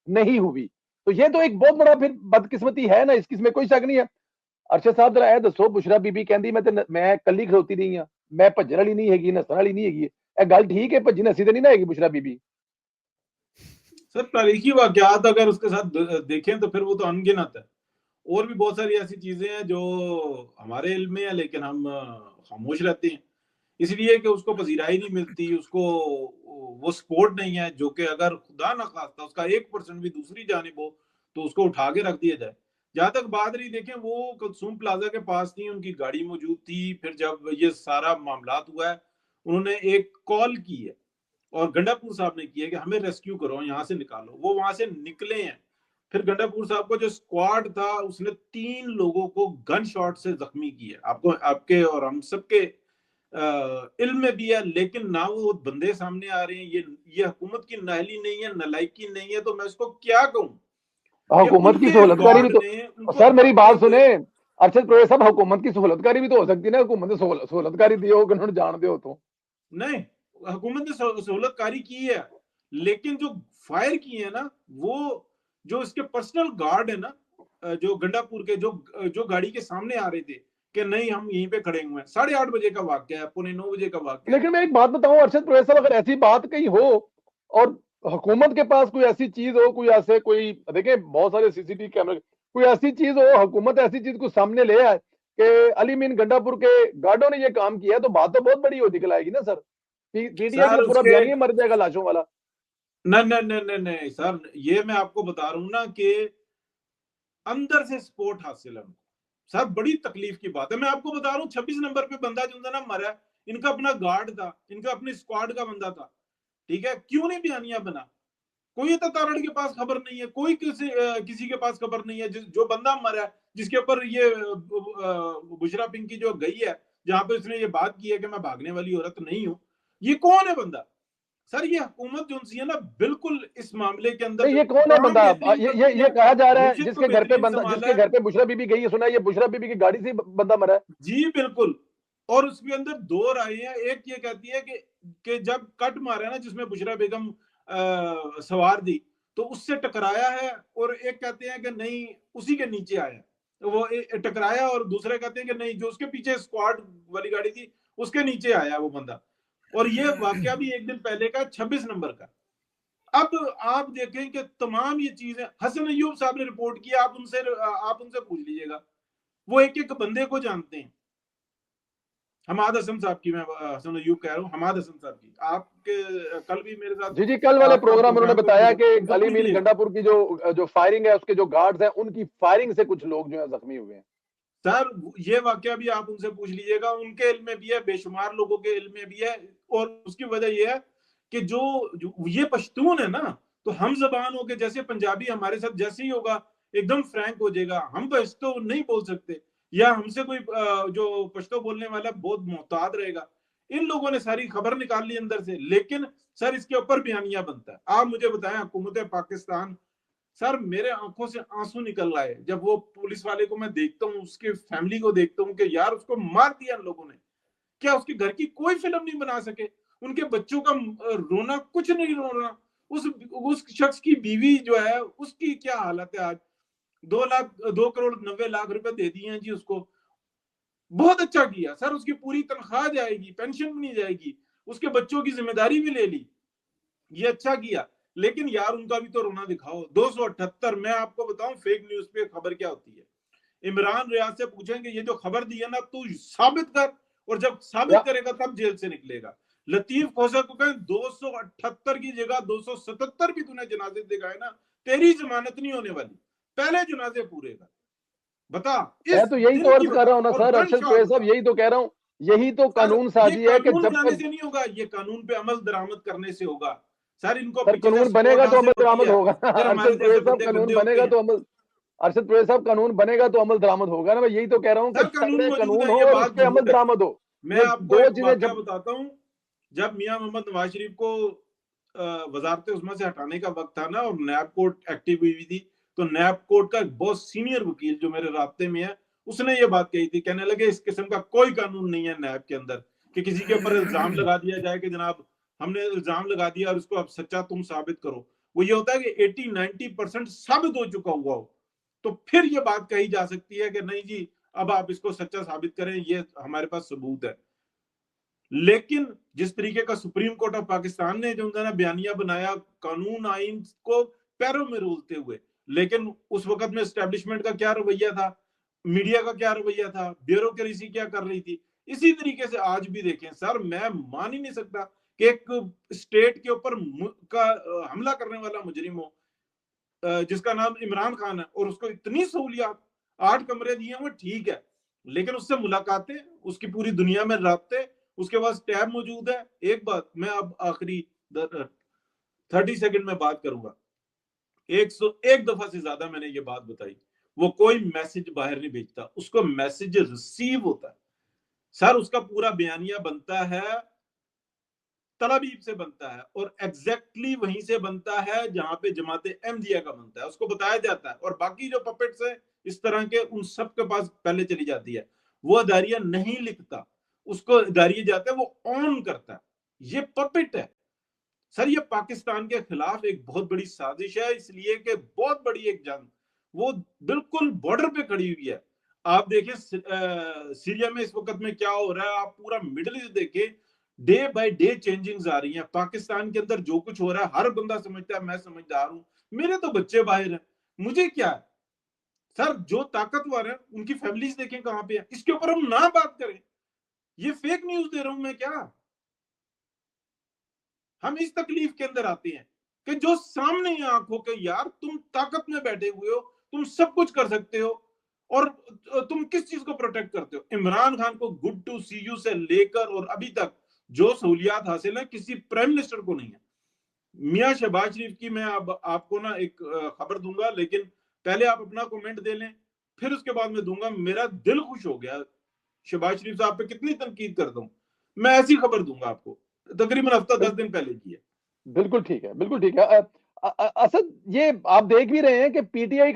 نہیں ہوئی. تو یہ تو ایک بہت بڑا پھر بدقسمتی ہے نا, اس میں کوئی شک نہیں ہے. ارشد صاحب ذرا اے دسو, بشرا بی بی کہندی میں کلی کھلوتی نہیں ہاں, میں بھجن والی نہیں ہےگی, نسن والی نہیں ہےگی, اے گل ٹھیک ہے, بھجی نسی تو نہیں نہ ہےگی بشرا بی بی؟ سر تاریخی واقعات اگر اس کے ساتھ دیکھیں تو پھر وہ تو ان گنت ہے. اور بھی بہت ساری ایسی چیزیں ہیں جو ہمارے علم میں ہیں لیکن ہم خاموش رہتے ہیں, اس لیے کہ اس کو پذیرائی نہیں ملتی, اس کو وہ سپورٹ نہیں ہے, جو کہ اگر خدا نہ خواستہ اس کا 1% بھی دوسری جانب ہو تو اس کو اٹھا کے رکھ دیا جائے. جہاں تک بات رہی, دیکھیں وہ کلثوم پلازا کے پاس تھی, ان کی گاڑی موجود تھی. پھر جب یہ سارا معاملات ہوا ہے, انہوں نے ایک کال کی ہے اور گنڈا پور صاحب نے کیا کہ ہمیں ریسکیو کرو, یہاں سے نکالو. وہ وہاں سے نکلے ہیں. پھر گنڈا پور صاحب کو جو اسکواڈ تھا اس نے 3 لوگوں کو گن شاٹ سے زخمی کیا. آپ کے اور ہم سب کے علم میں بھی ہے, لیکن نہ وہ بندے سامنے آ رہے ہیں. یہ حکومت کی نااہلی نہیں ہے, نالائکی نہیں ہے, تو میں اس کو کیا کہوں. حکومت کی سہولت کاری بھی تو, سر میری بات سنیں ارشد پرویز صاحب, حکومت کی سہولت کاری بھی تو ہو سکتی ہے نا. حکومت نے سہولت کاری دی ہو, انہوں نے جان دے ہو تو نہیں, حکومت نے سہولت کاری کی ہے, لیکن جو فائر کی ہے نا, وہ جو اس کے پرسنل گارڈ ہے نا, جو گنڈا پور کے جو گاڑی کے سامنے آ رہے تھے کہ نہیں ہم یہیں پہ کھڑے ہوئے ہیں, 8:30 بجے کا واقعہ ہے, 8:45 بجے کا واقعہ ہے. لیکن میں ایک بات بتاؤں ارشد پرویز صاحب, اگر ایسی بات کہیں ہو اور حکومت کے پاس کوئی ایسی چیز ہو, کوئی دیکھیں بہت سارے سی سی ٹی وی کیمرے, کوئی ایسی چیز ہو, حکومت ایسی چیز کو سامنے لے آئے کہ علی مین گنڈا پور کے گارڈوں نے یہ کام کیا ہے, تو بات تو بہت بڑی ہو نکل آئے گی نا سر. پی ٹی آئی کا پورا بیانیہ مر جائے گا لاشوں والا. نہیں سر, یہ میں آپ کو بتا رہا ہوں نا کہ اندر سے سپورٹ حاصل ہے. سر بڑی تکلیف کی بات ہے, میں آپ کو بتا رہا ہوں. 26 نمبر پہ بندہ جو نا مرا, ان کا اپنا گارڈ تھا, ان کا اپنی اسکواڈ کا بندہ تھا, ٹھیک ہے. کیوں نہیں بیانیہ بنا؟ کوئی تتارڑ کے پاس خبر نہیں ہے, کوئی کسی کے پاس خبر نہیں ہے. جو بندہ مرا ہے, جس کے اوپر یہ بشرا پنکی جو گئی ہے, جہاں پہ اس نے یہ بات کی ہے کہ میں بھاگنے والی عورت نہیں ہوں, یہ کون ہے بندہ؟ سر یہ حکومت جو سی ہے نا, بالکل اس معاملے کے اندر یہ کون ہے بندہ؟ یہ کہا جا رہا ہے جس کے گھر پہ بشرا بی بی گئی ہے, سنا یہ بشرا بی بی کی گاڑی سے بندہ مرا ہے. جی بالکل. اور اس کے اندر 2 رائے ہیں. ایک یہ کہتی ہے کہ جب کٹ مارا نا جس میں بشرا بیگم سوار دی, تو اس سے ٹکرایا ہے, اور ایک کہتے ہیں کہ نہیں اسی کے نیچے آیا, وہ ٹکرایا, اور دوسرے کہتے ہیں کہ نہیں جو اس کے پیچھے اسکواڈ والی گاڑی تھی اس کے نیچے آیا وہ بندہ. اور یہ واقعہ بھی ایک دن پہلے کا, 26 نمبر کا. اب آپ دیکھیں کہ تمام یہ چیزیں حسن ایوب صاحب نے رپورٹ کیا, آپ ان سے پوچھ لیجئے گا, وہ ایک ایک بندے کو جانتے ہیں. حماد حسن صاحب کی, میں حسن ایوب کہہ رہا ہوں, حماد حسن صاحب کی. آپ کے کل بھی میرے ساتھ جی کل والے پروگرام انہوں نے بتایا کہ علی مین گنڈا پور کی جو فائرنگ ہے, اس کے جو گارڈز ہیں, ان کی فائرنگ سے کچھ لوگ جو ہیں زخمی ہوئے ہیں. سر یہ واقعہ بھی آپ ان سے پوچھ لیجئے گا, ان کے علم میں بھی ہے, بے شمار لوگوں کے علم میں بھی ہے. اور اس کی وجہ یہ ہے کہ جو یہ پشتون ہے نا, تو ہم زبان ہو کے, جیسے پنجابی ہمارے ساتھ جیسے ہی ہوگا ایک دم فرینک ہو جائے گا, ہم پشتو نہیں بول سکتے, یا ہم سے کوئی جو پشتو بولنے والا بہت محتاط رہے گا. ان لوگوں نے ساری خبر نکال لی اندر سے, لیکن سر اس کے اوپر بیانیہ بنتا ہے. آپ مجھے بتائیں, حکومت پاکستان, سر میرے آنکھوں سے آنسو نکل رہا ہے جب وہ پولیس والے کو میں دیکھتا ہوں, اس کے فیملی کو دیکھتا ہوں کہ یار اس کو مار دیا ان لوگوں نے, کیا اس کے گھر کی کوئی فلم نہیں بنا سکے؟ ان کے بچوں کا رونا, کچھ نہیں رونا. اس شخص کی بیوی جو ہے, اس کی کیا حالت ہے آج. 2,90,00,000 روپے دے دیے ہیں جی اس کو. بہت اچھا کیا سر, اس کی پوری تنخواہ جائے گی, پینشن بھی نہیں جائے گی, اس کے بچوں کی ذمہ داری بھی لے لی, یہ اچھا کیا. لیکن یار ان کا بھی تو رونا دکھاؤ. 278, میں آپ کو بتاؤں فیک نیوز پہ خبر کیا ہوتی ہے. عمران ریاض سے پوچھیں کہ یہ جو خبر دی ہے نا, تو ثابت کر, اور جب ثابت کرے گا تب جیل سے نکلے گا. لطیف کھوسا کو کہیں 278 کی جگہ 277 بھی تُو نے جنازے دکھائے نا, تیری ضمانت نہیں ہونے والی, پہلے جنازے پورے کر. بتا میں تو یہی تو عرض کر رہا ہوں نا سر ارشد پرویز صاحب, یہی تو کہہ رہا ہوں, یہی تو قانون سازی ہے کہ جب تک سے نہیں ہوگا, یہ قانون پہ عمل درآمد کرنے سے ہوگا. سر ان کو سر قانون بنے گا تو عمل درآمد ہوگا. ارشد پرویز صاحب قانون بنے گا تو عمل, ارشد پرویز صاحب قانون بنے گا تو عمل درآمد ہوگا نا. میں یہی تو کہہ رہا ہوں کہ تگڑے قانون ہو اور اس پہ عمل درآمد ہو. میں آپ کو ایک واقعہ بتاتا ہوں. جب میاں محمد نواز شریف کو وزارت عظمیٰ سے ہٹانے کا وقت تھا نا, اور نیب کورٹ ایکٹیو ہوئی تھی, تو نیب کورٹ کا ایک بہت سینئر وکیل جو میرے رابطے میں ہے, اس نے یہ بات کہی تھی, کہنے لگے اس قسم کا کوئی قانون نہیں ہے نیب کے اندر کہ کسی کے اوپر الزام لگا دیا جائے کہ جناب ہم نے الزام لگا دیا اور اس کو اب سچا تم ثابت کرو. وہ یہ ہوتا ہے کہ 80-90% ثابت ہو چکا ہوا ہو تو پھر یہ بات کہی جا سکتی ہے کہ نہیں جی اب آپ اس کو سچا ثابت کریں، یہ ہمارے پاس ثبوت ہے. لیکن جس طریقے کا سپریم کورٹ آف پاکستان نے جو بیانیہ بنایا قانون آئین کو پیروں میں رولتے ہوئے، لیکن اس وقت میں اسٹیبلشمنٹ کا کیا رویہ تھا، میڈیا کا کیا رویہ تھا، بیوروکریسی کیا کر رہی تھی. اسی طریقے سے آج بھی دیکھیں سر، میں مان ہی نہیں سکتا کہ ایک اسٹیٹ کے اوپر حملہ کرنے والا مجرم ہو جس کا نام عمران خان ہے اور اس کو اتنی سہولیات، 8 کمرے دیے وہ ٹھیک ہے، لیکن اس سے ملاقاتیں، اس کی پوری دنیا میں رابطے، اس کے پاس ٹیب موجود ہے. ایک بات میں اب آخری 30 سیکنڈ میں بات کروں گا، 101 دفعہ سے زیادہ میں نے یہ بات بتائی، وہ کوئی میسج باہر نہیں بھیجتا، اس کو میسج ریسیو ہوتا ہے سر. اس کا پورا بیانیہ بنتا ہے تل ابیب سے بنتا ہے اور ایگزیکٹلی وہیں سے بنتا ہے جہاں پہ جماعت احمدیہ کا بنتا ہے. اس کو بتایا جاتا ہے اور باقی جو پپٹس ہیں اس طرح کے ان سب کے پاس پہلے چلی جاتی ہے. وہ اداریہ نہیں لکھتا، اس کو اداریہ جاتا ہے، وہ آن کرتا ہے. یہ پپٹ ہے سر. یہ پاکستان کے خلاف ایک بہت بڑی سازش ہے، اس لیے کہ بہت بڑی ایک جنگ وہ بالکل بارڈر پہ کھڑی ہوئی ہے. آپ دیکھیں سیریا میں اس وقت میں کیا ہو رہا ہے، آپ پورا مڈل ایسٹ دیکھیں، ڈے بائی ڈے چینجنگز آ رہی ہیں. پاکستان کے اندر جو کچھ ہو رہا ہے ہر بندہ سمجھتا ہے میں سمجھدار ہوں، میرے تو بچے باہر ہیں، مجھے کیا ہے سر. جو طاقتور ہیں ان کی فیملیز دیکھیں کہاں پہ ہیں. اس کے اوپر ہم نہ بات کریں، یہ فیک نیوز دے رہا ہوں میں کیا. ہم اس تکلیف کے اندر آتے ہیں کہ جو سامنے آنکھوں کے یار تم طاقت میں بیٹھے ہوئے ہو، تم سب کچھ کر سکتے ہو اور تم کس چیز کو پروٹیکٹ کرتے ہو. عمران خان کو گڈ ٹو سی یو سے لے کر اور ابھی تک جو سہولیات حاصل ہیں کسی پرائم منسٹر کو نہیں ہے. میاں شہباز شریف کی میں اب آپ کو نا ایک خبر دوں گا، لیکن پہلے آپ اپنا کومنٹ دے لیں پھر اس کے بعد میں دوں گا. میرا دل خوش ہو گیا، شہباز شریف صاحب پہ کتنی تنقید کرتا ہوں، میں ایسی خبر دوں گا آپ کو، تقریباً ہفتہ 10 دن پہلے کی ہے. بالکل ٹھیک ہے، بالکل ٹھیک ہے. اسد یہ آپ دیکھ بھی رہے ہیں کہ پی ٹی آئی